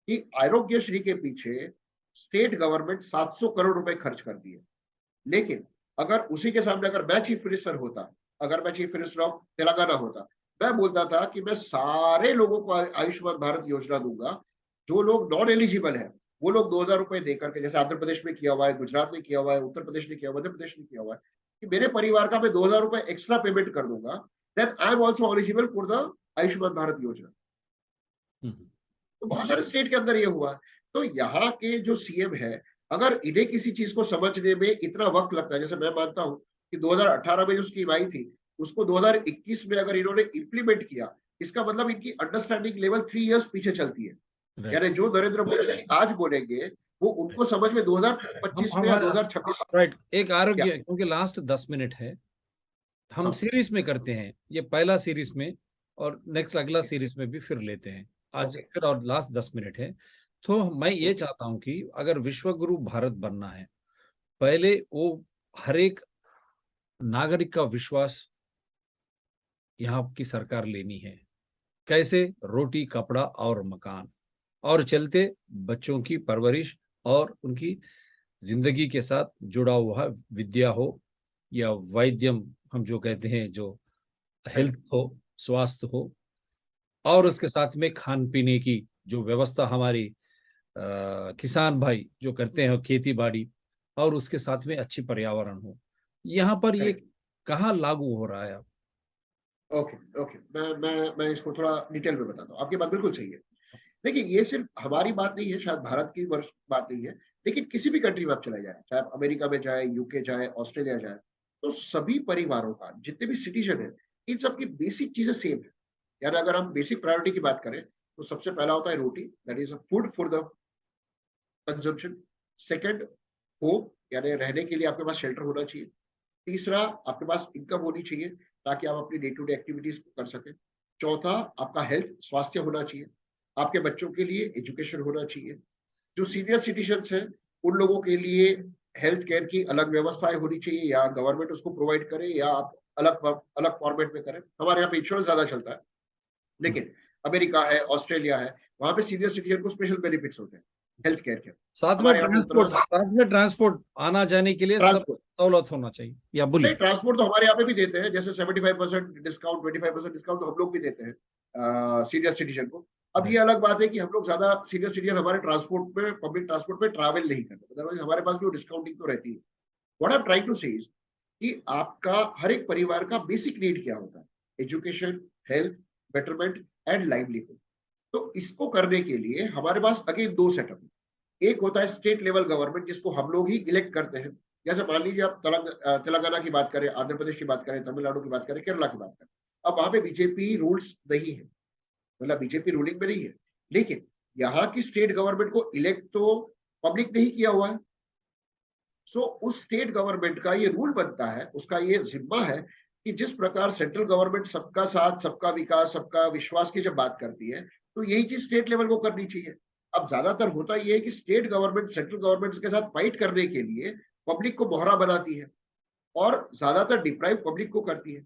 कि आरोग्यश्री के पीछे स्टेट गवर्नमेंट 700 करोड़ रुपए खर्च कर दिए, लेकिन अगर उसी के सामने अगर मैं चीफ मिनिस्टर होता, अगर मैं चीफ मिनिस्टर ऑफ तेलंगाना होता, मैं बोलता था कि मैं सारे लोगों को आयुष्मान भारत योजना दूंगा। जो लोग नॉन एलिजिबल है वो लोग 2000 रुपए देकर के, जैसे आंध्र प्रदेश में किया हुआ है, गुजरात में किया हुआ है, उत्तर प्रदेश ने किया हुआ है, मध्य प्रदेश ने किया हुआ है, कि मेरे परिवार का मैं 2000 रुपए एक्स्ट्रा पेमेंट कर दूंगा, then I am also eligible for the Ayushman Bharat Yojana. तो बहुत सारे स्टेट के अंदर ये हुआ। तो यहाँ के जो सीएम है, अगर इन्हें किसी चीज को समझने में इतना वक्त लगता है, जैसे मैं मानता हूं कि 2018 में जो स्कीम आई थी उसको 2021 में अगर इन्होंने इंप्लीमेंट किया, इसका मतलब इनकी अंडरस्टैंडिंग लेवल 3 इयर्स पीछे चलती है। यानी जो नरेंद्र मोदी आज बोलेंगे वो उनको समझ में 2025 में या 2026।
राइट, एक आरोग्य, क्योंकि लास्ट 10 मिनट है, हम सीरीज में करते हैं, ये पहला सीरीज में और नेक्स्ट अगला सीरीज में भी फिर लेते हैं आज फिर, और लास्ट 10 मिनट है। तो मैं ये चाहता हूं कि अगर विश्व गुरु भारत बनना है, पहले वो हर एक नागरिक का विश्वास यहाँ की सरकार लेनी है। कैसे? रोटी, कपड़ा और मकान, और चलते बच्चों की परवरिश और उनकी जिंदगी के साथ जुड़ा हुआ विद्या हो या वैद्यम, हम जो कहते हैं, जो हेल्थ हो, स्वास्थ्य हो, और उसके साथ में खान पीने की जो व्यवस्था हमारी किसान भाई जो करते हैं खेती बाड़ी, और उसके साथ में अच्छी पर्यावरण हो। यहाँ पर ये
Correct.
कहाँ लागू हो रहा है?
ओके ओके, मैं इसको थोड़ा डिटेल में बताता हूँ। आपकी बात बिल्कुल सही है। देखिए, ये सिर्फ हमारी बात नहीं है, शायद भारत की वर्ष बात नहीं है, लेकिन किसी भी कंट्री में आप चले जाए, चाहे आप अमेरिका में जाए, यूके जाए, ऑस्ट्रेलिया जाए, तो सभी परिवारों का, जितने भी सिटीजन है, इन सब की बेसिक चीजें सेम है। यानी अगर हम बेसिक प्रायोरिटी की बात करें, तो सबसे पहला होता है roti, that is food for the consumption. Second, home, यानी रहने के लिए आपके पास शेल्टर होना चाहिए। तीसरा, आपके पास इनकम होनी चाहिए ताकि आप अपनी डे टू डे एक्टिविटीज कर सकें। चौथा, आपका हेल्थ, स्वास्थ्य होना चाहिए। आपके बच्चों के लिए एजुकेशन होना चाहिए। जो सीनियर सिटीजन हैं, उन लोगों के लिए हेल्थ केयर की अलग व्यवस्थाएं होनी चाहिए, या गवर्नमेंट उसको प्रोवाइड करे, या आप अलग अलग फॉर्मेट में करें। हमारे यहाँ पे इंश्योरेंस ज्यादा चलता है, लेकिन अमेरिका है, ऑस्ट्रेलिया है, वहां पे सीनियर सिटीजन को स्पेशल बेनिफिट्स होते हैं हेल्थ केयर के। हमारे यहाँ पे उतना
साथ में ट्रांसपोर्ट आना जाने के लिए सब
ट्रांसपोर्ट
सहूलत होना चाहिए, या
नहीं,
बोलिए।
ट्रांसपोर्ट तो हमारे यहाँ पे भी देते हैं, जैसे 75% डिस्काउंट, 25% डिस्काउंट तो हम लोग भी देते हैं सीनियर सिटीजन को। अब ये अलग बात है कि हम लोग ज्यादा सीनियर सिटीजन हमारे ट्रांसपोर्ट में, पब्लिक ट्रांसपोर्ट में ट्रैवल नहीं करते, अदरवाइज हमारे पास भी वो डिस्काउंटिंग तो रहती है। What I am trying to say is कि आपका हर एक परिवार का बेसिक नीड क्या होता है? Education, health, betterment and livelihood. तो इसको करने के लिए हमारे पास अगेन दो सेटअप है। एक होता है स्टेट लेवल गवर्नमेंट, जिसको हम लोग ही इलेक्ट करते हैं। जैसे मान लीजिए आप तेलंगाना की बात करें, आंध्र प्रदेश की बात करें, तमिलनाडु की बात करें, केरला की बात करें। अब वहां पे बीजेपी रूल्स नहीं है, मतलब बीजेपी रूलिंग में नहीं है, लेकिन यहाँ की स्टेट गवर्नमेंट को इलेक्ट तो पब्लिक ने ही किया हुआ है। सो उस स्टेट गवर्नमेंट का ये रूल बनता है, उसका ये जिम्मा है कि जिस प्रकार सेंट्रल गवर्नमेंट सबका साथ, सबका विकास, सबका विश्वास की जब बात करती है, तो यही चीज स्टेट लेवल को करनी चाहिए। अब ज्यादातर होता ये है कि स्टेट गवर्नमेंट सेंट्रल गवर्नमेंट के साथ फाइट करने के लिए पब्लिक को बोहरा बनाती है, और ज्यादातर डिप्राइव पब्लिक को करती है।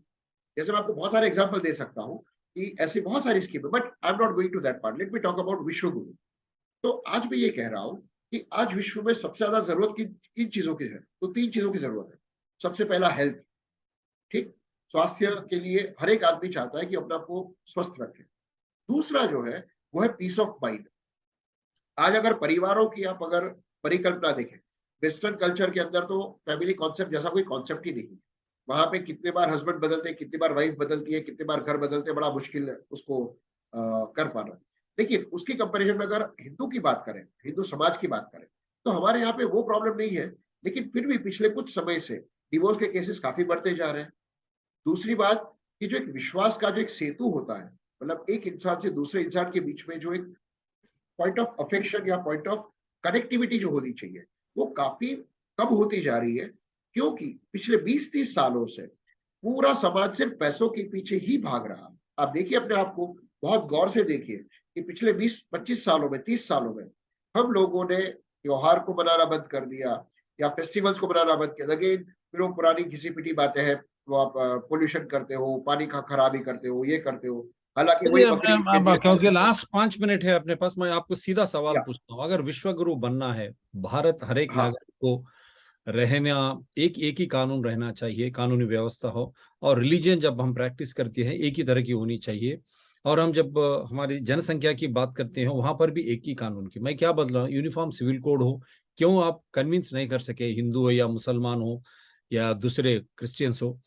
जैसे मैं आपको बहुत सारे एग्जाम्पल दे सकता हूँ कि ऐसी बहुत सारी स्कीम है, but I am not going to that part. Let me talk about Vishwa Guru. तो आज मैं ये कह रहा हूं कि आज विश्व में सबसे ज्यादा जरूरत किन चीजों की है? तो तीन चीजों की जरूरत है। सबसे पहला हेल्थ, ठीक, स्वास्थ्य के लिए हर एक आदमी चाहता है कि अपने आप को स्वस्थ रखे। दूसरा जो है वो है पीस ऑफ माइंड। आज अगर परिवारों की आप अगर परिकल्पना देखें, वेस्टर्न कल्चर के अंदर तो फैमिली कॉन्सेप्ट जैसा कोई कॉन्सेप्ट ही नहीं है। वहां पे कितने बार हस्बैंड बदलते हैं, कितनी बार वाइफ बदलती है, कितने बार घर बदलते हैं, बड़ा मुश्किल है उसको कर पाना। लेकिन उसकी कंपैरिजन में अगर हिंदू की बात करें, हिंदू समाज की बात करें, तो हमारे यहाँ पे वो प्रॉब्लम नहीं है। लेकिन फिर भी पिछले कुछ समय से डिवोर्स के केसेस काफी बढ़ते जा रहे हैं। दूसरी बात कि जो एक विश्वास का जो एक सेतु होता है, मतलब एक इंसान से दूसरे इंसान के बीच में जो एक पॉइंट ऑफ अफेक्शन या पॉइंट ऑफ कनेक्टिविटी जो होनी चाहिए, वो काफी कम होती जा रही है। क्योंकि पिछले 20-30 सालों से पूरा समाज सिर्फ पैसों के पीछे ही भाग रहा। आप देखिए अपने आप को, बहुत गौर से देखिए कि पिछले 20-25 सालों में, 30 सालों में हम लोगों ने त्योहार को मनाना बंद कर दिया, या फेस्टिवल्स को मनाना बंद किया। अगेन फिर वो पुरानी घिसी पिटी बातें हैं, वो आप पोल्यूशन करते हो, पानी का खराबी करते हो, ये करते हो। हालांकि वही
चलिए,
बकरी ईद के
अब
लिए
क्योंकि लास्ट 5 मिनट है अपने पास, मैं आपको सीधा सवाल
या
पूछता हूँ। अगर विश्व गुरु बनना है, भारत हर एक
हाँ,
नागरिक को रहना, एक ही कानून रहना चाहिए, कानूनी व्यवस्था हो, और रिलीजन जब हम प्रैक्टिस करते हैं एक ही तरह की होनी चाहिए। और हम जब हमारी जनसंख्या की बात करते हैं, वहां पर भी एक ही कानून की, मैं क्या बदला, यूनिफॉर्म सिविल कोड हो। क्यों आप कन्विंस नहीं कर सके, हिंदू हो या मुसलमान हो या दूसरे क्रिश्चियंस हो,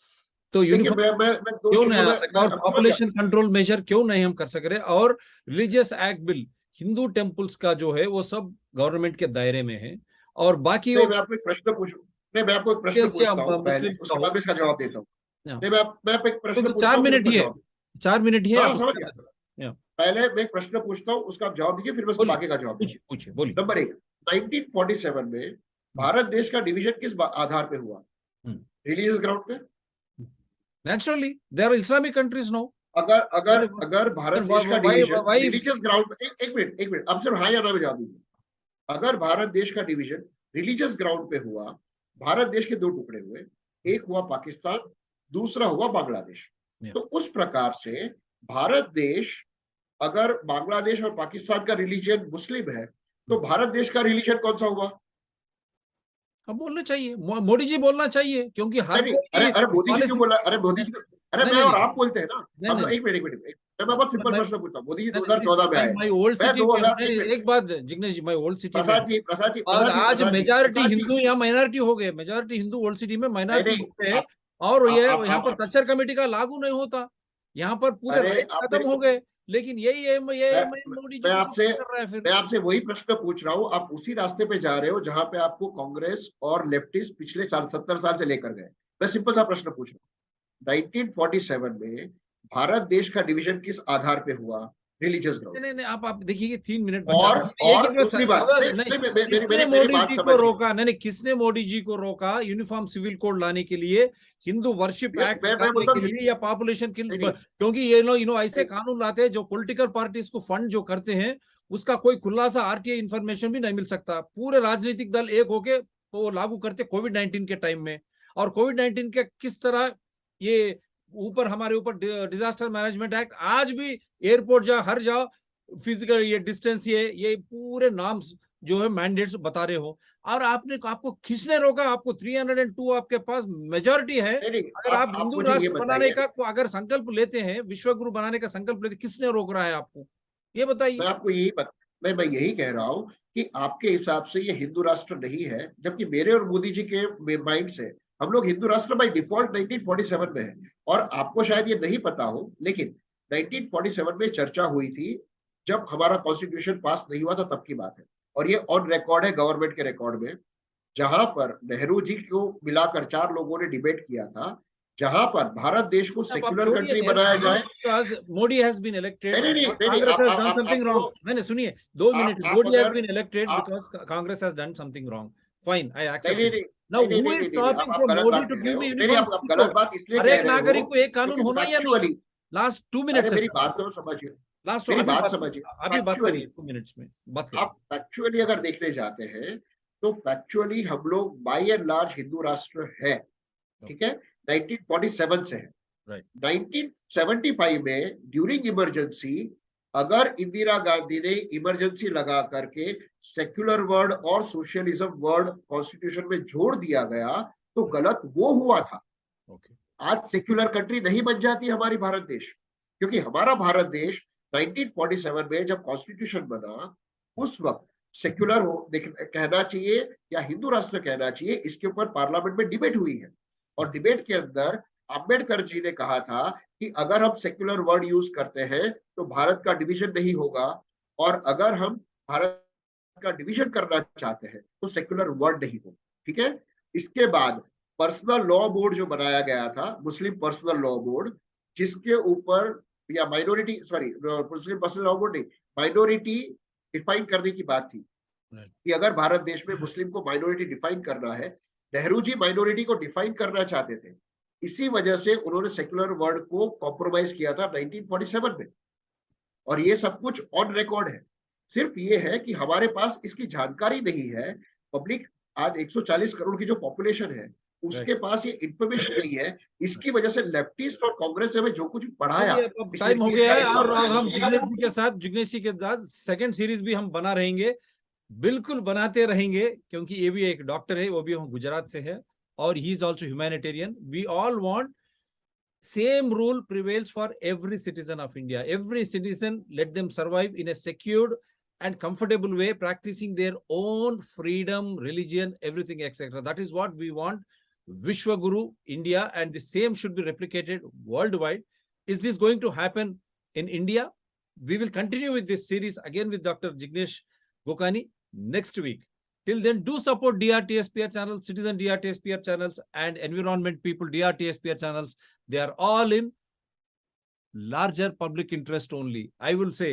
तो
देखिए,
यूनिफॉर्म
मैं दो
क्यों नहीं
चीजों
आ
में
सका,
मैं
और
अब समझ गया।
पॉपुलेशन कंट्रोल मेजर क्यों नहीं हम कर सक रहे? और religious act bill, Hindu temples का जो है वो सब गवर्नमेंट के दायरे में है, और बाकी
नहीं,
वो
मैं आपको एक प्रश्न पूछूं, नहीं, मैं आपको एक प्रश्न पूछता हूँ पहले,
मुस्लिम का
उसके
हो।
बाद मैं इसका जवाब देता हूँ।
या,
नहीं, मैं आपको एक प्रश्न
तो
पूछता
चार
हूँ, फिर
मिनट
उसका
ही है,
जवाब।
4 मिनट ही है,
हाँ,
आप
समझ
उसके
गया।
बाद। या,
पहले मैं एक प्रश्न पूछता हूँ, उसका आप जवाब दीजिए, फिर मैं उसके
बोलिए,
बाकी का जवाब दूंगा।
पूछिए पूछिए, बोलिए।
नंबर एक, 1947 में भारत देश का डिवीजन किस आधार पे हुआ? रिलीजियस ग्राउंड पे?
Naturally there are Islamic countries no.
अगर अगर
अरे,
अगर भारत देश का डिवीजन रिलीजियस ग्राउंड, एक मिनट अब सिर्फ हाँ या ना में जवाब दीजिए। अगर भारत देश का डिवीजन रिलीजियस ग्राउंड पे हुआ, भारत देश के दो टुकड़े हुए, एक हुआ पाकिस्तान, दूसरा हुआ बांग्लादेश। तो उस प्रकार से भारत देश, अगर बांग्लादेश और पाकिस्तान का रिलीजन मुस्लिम है, तो भारत देश का रिलीजन कौन सा हुआ?
अब बोलना चाहिए, मोदी जी बोलना चाहिए, क्योंकि हर
नहीं,
कोई
अरे मोदी जी क्यों
पॉलिसी।
बोला? अरे मोदी जी, अरे
नहीं
मैं और
नहीं
आप बोलते हैं ना।
नहीं
हम
नहीं
एक मिनट मैं बहुत सिंपल प्रश्न पूछता हूँ। मोदी जी
नहीं
2014 में आए,
माई ओल्ड
मैं
सिटी में
2000, एक मिनट,
एक बात जिग्नेश जी, माई ओल्ड सिटी में और
प्रसाद जी
आज
प्रसाद जी
मेजॉरिटी
प्रसाद जी
हिंदू या माइनॉरिटी हो गए, मेजॉरिटी हिंदू ओल्ड सिटी में
नहीं
माइनॉरिटी
नहीं,
हो गए,
आप
और ये
आप
यहाँ पर
आप
सच्चर कमेटी का लागू नहीं होता, यहाँ पर पूरे
अरे
राइट्स
आप
खत्म हो गए। लेकिन यही ये
मैं
मोदी जी
मैं
को
आपसे
सपोर्ट कर रहा है फिर।
मैं आपसे वही प्रश्न पूछ रहा हूँ। आप उसी रास्ते पे जा रहे हो जहां पे आपको कांग्रेस और लेफ्टिस्ट पिछले 70 साल से लेकर गए। मैं सिंपल सा प्रश्न पूछ रहा हूँ, 1947 में भारत देश का डिवीजन किस आधार पे हुआ? Religious ground.
नहीं आप देखिए कि 3 मिनट बचा है। एक
और
एक
दूसरी बात,
अगर
नहीं
नहीं,
नहीं मेरी
किसने
मेरी मेरी
मोदी
बात
जी को
समझिए।
रोका? नहीं, किसने मोदी जी को रोका यूनिफॉर्म सिविल कोड लाने के लिए, हिंदू वर्शिप एक्ट
मैं
निकालने
बोलता
के
हूँ
लिए, या पॉपुलेशन के
नहीं
लिए?
नहीं
क्योंकि ये ऐसे
नहीं,
कानून लाते हैं जो पॉलिटिकल पार्टीज को फंड जो करते हैं, उसका कोई खुलासा आरटीआई इंफॉर्मेशन भी नहीं मिल सकता। पूरे राजनीतिक दल एक होके तो वो लागू करते कोविड-19 के टाइम में। और कोविड-19 के किस तरह ये ऊपर हमारे ऊपर डिजास्टर मैनेजमेंट एक्ट, आज भी एयरपोर्ट जाओ, हर जाओ, फिजिकल ये डिस्टेंस, ये पूरे नाम्स जो है मैंडेट्स बता रहे हो, और आपको किसने रोका? आपको 302 आपके पास मेजॉरिटी है।
नहीं नहीं,
अगर आप
आप
हिंदू
मुझे ये
राष्ट्र बनाने
बताइए।
का अगर संकल्प लेते हैं, विश्व गुरु बनाने का संकल्प लेते, किसने रोक रहा है आपको? ये बताइए।
मैं आपको मैं यही कह रहा हूँ कि आपके हिसाब से ये हिंदू राष्ट्र नहीं है, जबकि मेरे और मोदी जी के माइंड से हम लोग हिंदू राष्ट्र बाय डिफॉल्ट 1947 में है। और आपको शायद ये नहीं पता हो, लेकिन 1947 में चर्चा हुई थी जब हमारा कॉन्स्टिट्यूशन पास नहीं हुआ था, तब की बात है। और ये ऑन रिकॉर्ड है, गवर्नमेंट के रिकॉर्ड में, जहां पर नेहरू जी को मिलाकर 4 लोगों ने डिबेट किया था, जहां पर भारत देश को
अब
सेक्युलर
छोड़िए
कंट्री
नेहरू,
बनाया जाए।
because Modi has been elected
नहीं नहीं नहीं
because
नहीं नहीं,
Congress has done
आप
something
आपको
wrong. मैंने सुनिए 2 मिनट,
आप
Modi has
अगर
been elected
आप
because Congress has done something wrong. Fine, I
नहीं
accept
नहीं
it.
नहीं
Now
नहीं नहीं
who
नहीं
is
नहीं नहीं,
stopping
आप
from
गलत
Modi
बात
to
कह रहे
give
हो।
me
नहीं नहीं,
uniform
आप
civil
गलत
code?
बात इसलिए
हर
कह
एक
रहे हो
नागरिक को एक कानून
क्योंकि
होना या नहीं?
फैक्चुअली,
लास्ट 2 मिनट
अरे
से
मेरी
सर,
बात तो समझिए,
लास्ट
मेरी
अभी
बात
बात
समझिए।
अभी बात
फैक्चुअली
करिए 2 मिनट्स में बात करिए।
आप फैक्चुअली अगर देखने जाते हैं, तो फैक्चुअली हम लोग बाय एंड लार्ज हिंदू राष्ट्र है। ठीक है, 1947 से है।
राइट,
1975 में ड्यूरिंग इमरजेंसी, अगर इंदिरा गांधी ने इमरजेंसी लगा करके सेक्युलर वर्ड और सोशलिज्म वर्ड कॉन्स्टिट्यूशन में जोड़ दिया गया, तो गलत वो हुआ था।
ओके,
आज सेक्युलर कंट्री नहीं बन जाती हमारी भारत देश, क्योंकि हमारा भारत देश 1947 में जब कॉन्स्टिट्यूशन बना, उस वक्त सेक्युलर हो कहना चाहिए या हिंदू राष्ट्र कहना चाहिए, इसके ऊपर पार्लियामेंट में डिबेट हुई है। और डिबेट के अंदर अंबेडकर जी ने कहा था कि अगर हम सेक्युलर वर्ड यूज करते हैं तो भारत का डिवीजन नहीं होगा, और अगर हम भारत का डिवीजन करना चाहते हैं तो सेक्युलर वर्ड नहीं होगा। ठीक है, इसके बाद पर्सनल लॉ बोर्ड जो बनाया गया था, मुस्लिम पर्सनल लॉ बोर्ड, जिसके ऊपर, या माइनॉरिटी, सॉरी मुस्लिम पर्सनल लॉ बोर्ड नहीं, माइनॉरिटी डिफाइन करने की बात थी कि अगर भारत देश में मुस्लिम को माइनॉरिटी डिफाइन करना है, नेहरू जी माइनॉरिटी को डिफाइन करना चाहते थे। इसी वजह से उन्होंने सेक्युलर वर्ड को कॉम्प्रोमाइज किया था 1947 में। और ये सब कुछ ऑन रिकॉर्ड है। सिर्फ ये है कि हमारे पास इसकी जानकारी नहीं है। पब्लिक, आज 140 करोड़ की जो पॉपुलेशन है, उसके पास ये इंफॉर्मेशन नहीं है। इसकी वजह से लेफ्टिस्ट और कांग्रेस ने हमें जो कुछ पढ़ाया
अब
पिछले
टाइम हो
30
गया है,
40
और
साल
हम जिग्नेश जी के साथ सेकंड सीरीज भी हम बना रहेंगे, बिल्कुल बनाते रहेंगे, क्योंकि ये भी एक डॉक्टर है, वो भी हम गुजरात से है, और he is also humanitarian. We all want same rule prevails for every citizen of India. Every citizen, let them survive in a secured and comfortable way, practicing their own freedom, religion, everything, etc. That is what we want. Vishwa Guru India, and the same should be replicated worldwide. Is this going to happen in India? We will continue with this series again with Dr. Jignesh Gokani next week. Till then, do support DRTSPR channels, Citizen DRTSPR channels, and Environment People DRTSPR channels. They are all in larger public interest only. I will say